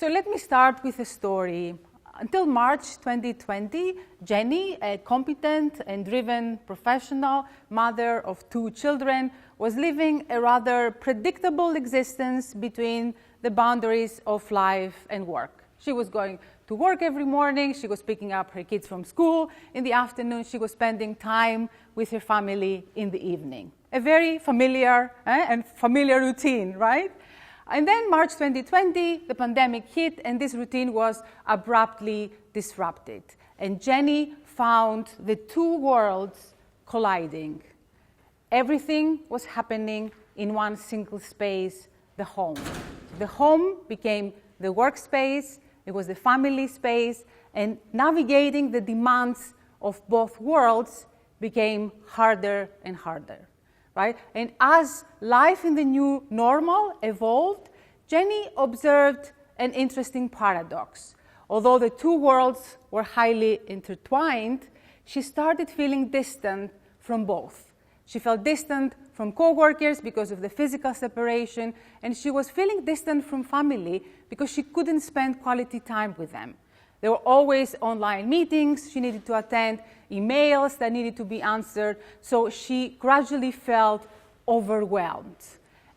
So let me start with a story. Until March 2020, Jenny, a competent and driven professional, mother of 2 children, was living a rather predictable existence between the boundaries of life and work. She was going to work every morning, she was picking up her kids from school. In the afternoon, she was spending time with her family in the evening. A very familiar routine, right? And then March 2020, the pandemic hit, and this routine was abruptly disrupted. And Jenny found the 2 worlds colliding. Everything was happening in one single space, the home. The home became the workspace, it was the family space, and navigating the demands of both worlds became harder and harder. Right? And as life in the new normal evolved, Jenny observed an interesting paradox. Although the 2 worlds were highly intertwined, she started feeling distant from both. She felt distant from co-workers because of the physical separation, and she was feeling distant from family because she couldn't spend quality time with them. There were always online meetings she needed to attend, emails that needed to be answered, so she gradually felt overwhelmed.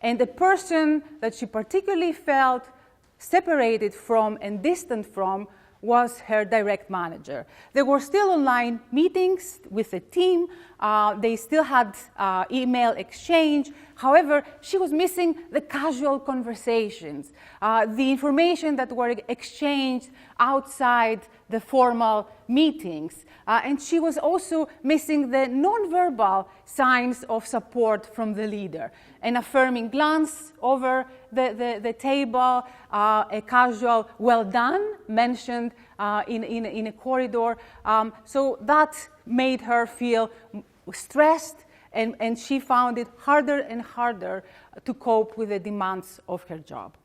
And the person that she particularly felt separated from and distant from was her direct manager. There were still online meetings with the team. They still had email exchange. However, she was missing the casual conversations, the information that were exchanged outside the formal meetings. And she was also missing the nonverbal signs of support from the leader. An affirming glance over the table, a casual well done mentioned in a corridor. So that made her feel stressed, and she found it harder and harder to cope with the demands of her job.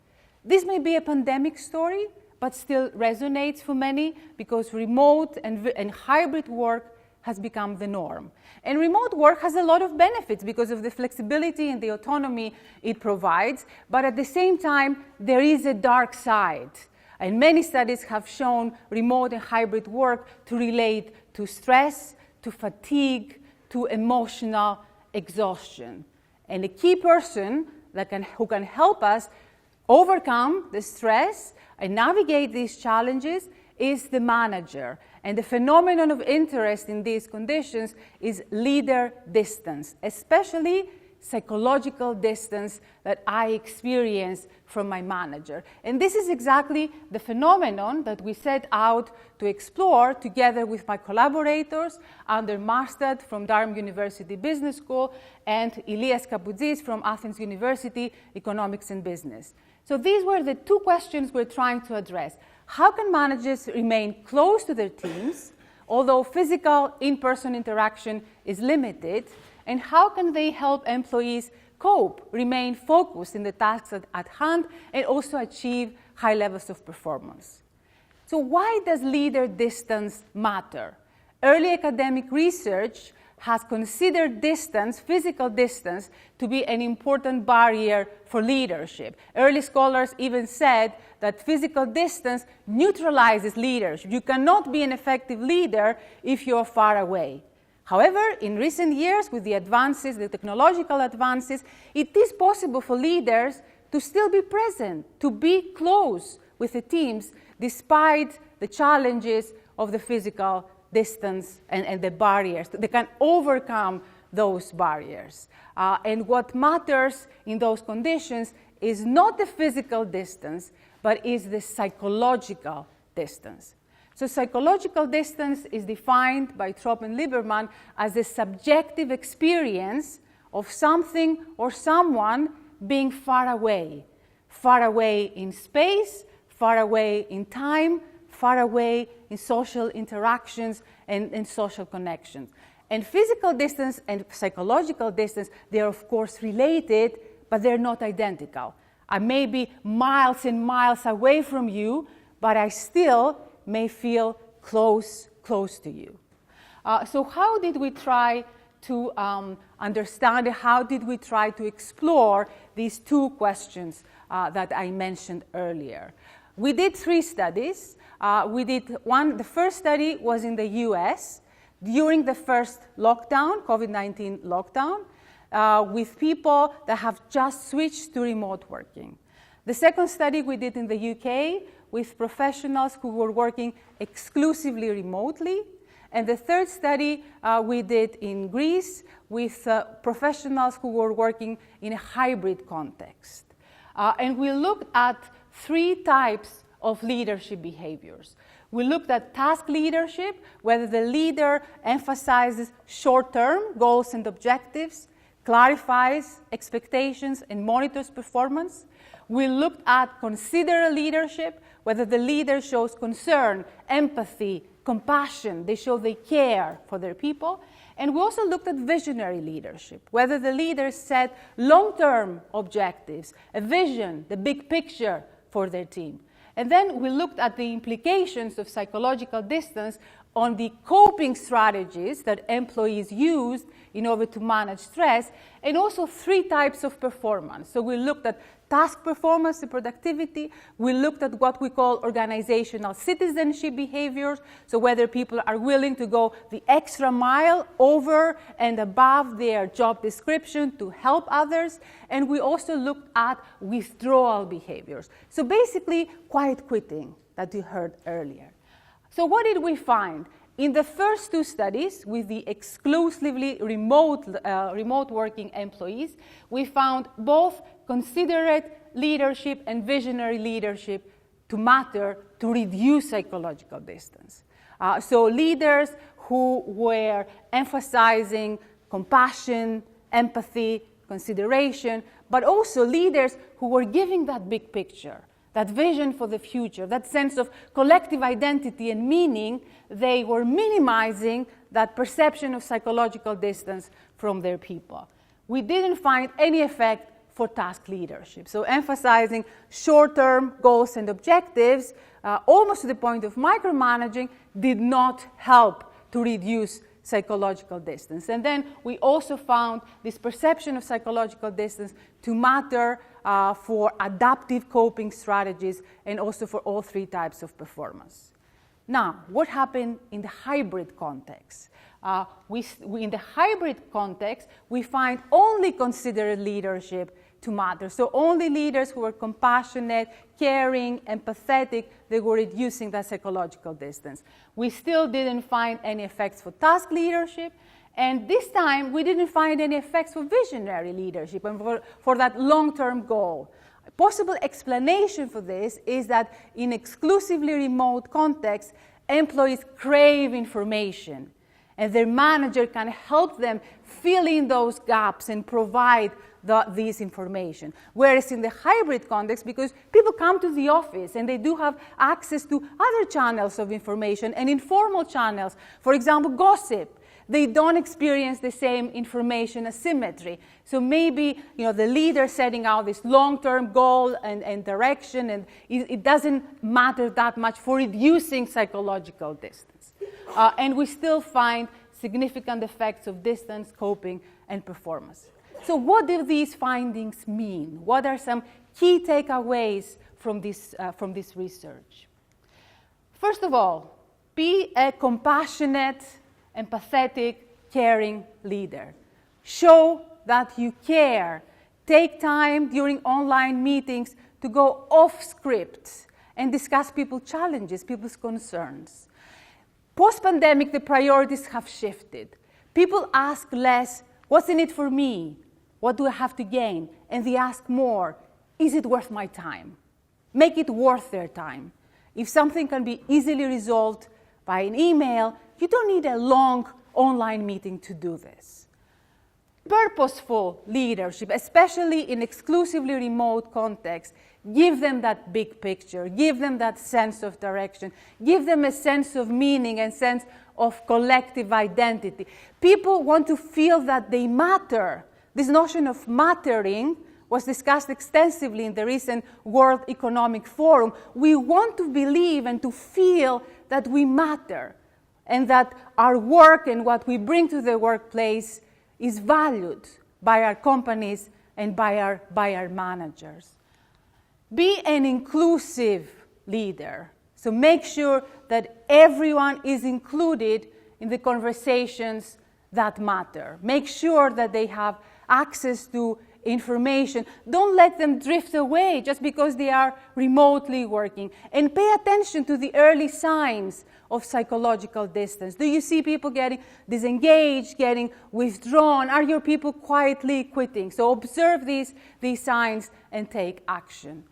This may be a pandemic story, but still resonates for many because remote and hybrid work has become the norm. And remote work has a lot of benefits because of the flexibility and the autonomy it provides, but at the same time, there is a dark side. And many studies have shown remote and hybrid work to relate to stress, to fatigue, to emotional exhaustion. And a key person who can help us overcome the stress and navigate these challenges is the manager. And the phenomenon of interest in these conditions is leader distance, especially psychological distance that I experience from my manager. And this is exactly the phenomenon that we set out to explore together with my collaborators, Ander Marstad from Durham University Business School and Ilias Kapoutsis from Athens University, Economics and Business. So these were the 2 questions we're trying to address. How can managers remain close to their teams, although physical in-person interaction is limited? And how can they help employees cope, remain focused in the tasks at hand, and also achieve high levels of performance? So why does leader distance matter? Early academic research has considered distance, physical distance, to be an important barrier for leadership. Early scholars even said that physical distance neutralizes leadership. You cannot be an effective leader if you're far away. However, in recent years, with the advances, the technological advances, it is possible for leaders to still be present, to be close with the teams, despite the challenges of the physical distance and the barriers. They can overcome those barriers. And what matters in those conditions is not the physical distance, but is the psychological distance. So psychological distance is defined by Trop and Lieberman as the subjective experience of something or someone being far away in space, far away in time, far away in social interactions and social connections. And physical distance and psychological distance, they are of course related, but they're not identical. I may be miles and miles away from you, but I still may feel close to you. So how did we try to understand, how did we try to explore these 2 questions that I mentioned earlier? We did 3 studies. The first study was in the US during the first lockdown, COVID-19 lockdown, with people that have just switched to remote working. The second study we did in the UK with professionals who were working exclusively remotely. And the third study we did in Greece with professionals who were working in a hybrid context. And we looked at 3 types of leadership behaviors. We looked at task leadership, whether the leader emphasizes short-term goals and objectives, clarifies expectations, and monitors performance. We looked at considerate leadership, whether the leader shows concern, empathy, compassion, they show they care for their people. And we also looked at visionary leadership, whether the leaders set long-term objectives, a vision, the big picture for their team. And then we looked at the implications of psychological distance on the coping strategies that employees used in order to manage stress, and also 3 types of performance. So we looked at task performance and productivity. We looked at what we call organizational citizenship behaviors, so whether people are willing to go the extra mile over and above their job description to help others. And we also looked at withdrawal behaviors. So basically, quiet quitting that you heard earlier. So what did we find? In the first 2 studies with the exclusively remote working employees, we found both considerate leadership and visionary leadership to matter to reduce psychological distance. So leaders who were emphasizing compassion, empathy, consideration, but also leaders who were giving that big picture, that vision for the future, that sense of collective identity and meaning. They were minimizing that perception of psychological distance from their people. We didn't find any effect for task leadership. So emphasizing short-term goals and objectives, almost to the point of micromanaging, did not help to reduce psychological distance. And then we also found this perception of psychological distance to matter for adaptive coping strategies and also for all 3 types of performance. Now, what happened in the hybrid context? In the hybrid context, we find only considerate leadership to matter. So only leaders who were compassionate, caring, empathetic, they were reducing that psychological distance. We still didn't find any effects for task leadership. And this time, we didn't find any effects for visionary leadership and for that long-term goal. A possible explanation for this is that in exclusively remote contexts, employees crave information, and their manager can help them fill in those gaps and provide this information. Whereas in the hybrid context, because people come to the office and they do have access to other channels of information and informal channels, for example, gossip, they don't experience the same information asymmetry. So maybe the leader setting out this long-term goal and direction, and it doesn't matter that much for reducing psychological distance. And we still find significant effects of distance, coping, and performance. So what do these findings mean? What are some key takeaways from this research? First of all, be a compassionate, empathetic, caring leader. Show that you care. Take time during online meetings to go off script and discuss people's challenges, people's concerns. Post-pandemic, the priorities have shifted. People ask less, what's in it for me? What do I have to gain? And they ask more, is it worth my time? Make it worth their time. If something can be easily resolved by an email, you don't need a long online meeting to do this. Purposeful leadership, especially in exclusively remote contexts, give them that big picture, give them that sense of direction, give them a sense of meaning and sense of collective identity. People want to feel that they matter. This notion of mattering was discussed extensively in the recent World Economic Forum. We want to believe and to feel that we matter, and that our work and what we bring to the workplace is valued by our companies and by our managers. Be an inclusive leader. So make sure that everyone is included in the conversations that matter. Make sure that they have access to information. Don't let them drift away just because they are remotely working. And pay attention to the early signs of psychological distance. Do you see people getting disengaged, getting withdrawn? Are your people quietly quitting? So observe these signs and take action.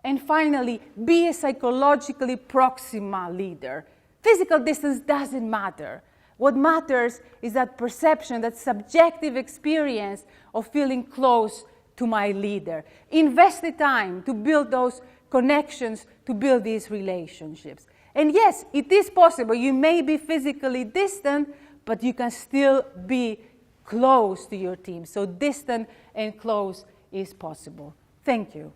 And finally, be a psychologically proximal leader. Physical distance doesn't matter. What matters is that perception, that subjective experience of feeling close to my leader. Invest the time to build those connections, to build these relationships. And yes, it is possible. You may be physically distant, but you can still be close to your team. So distant and close is possible. Thank you.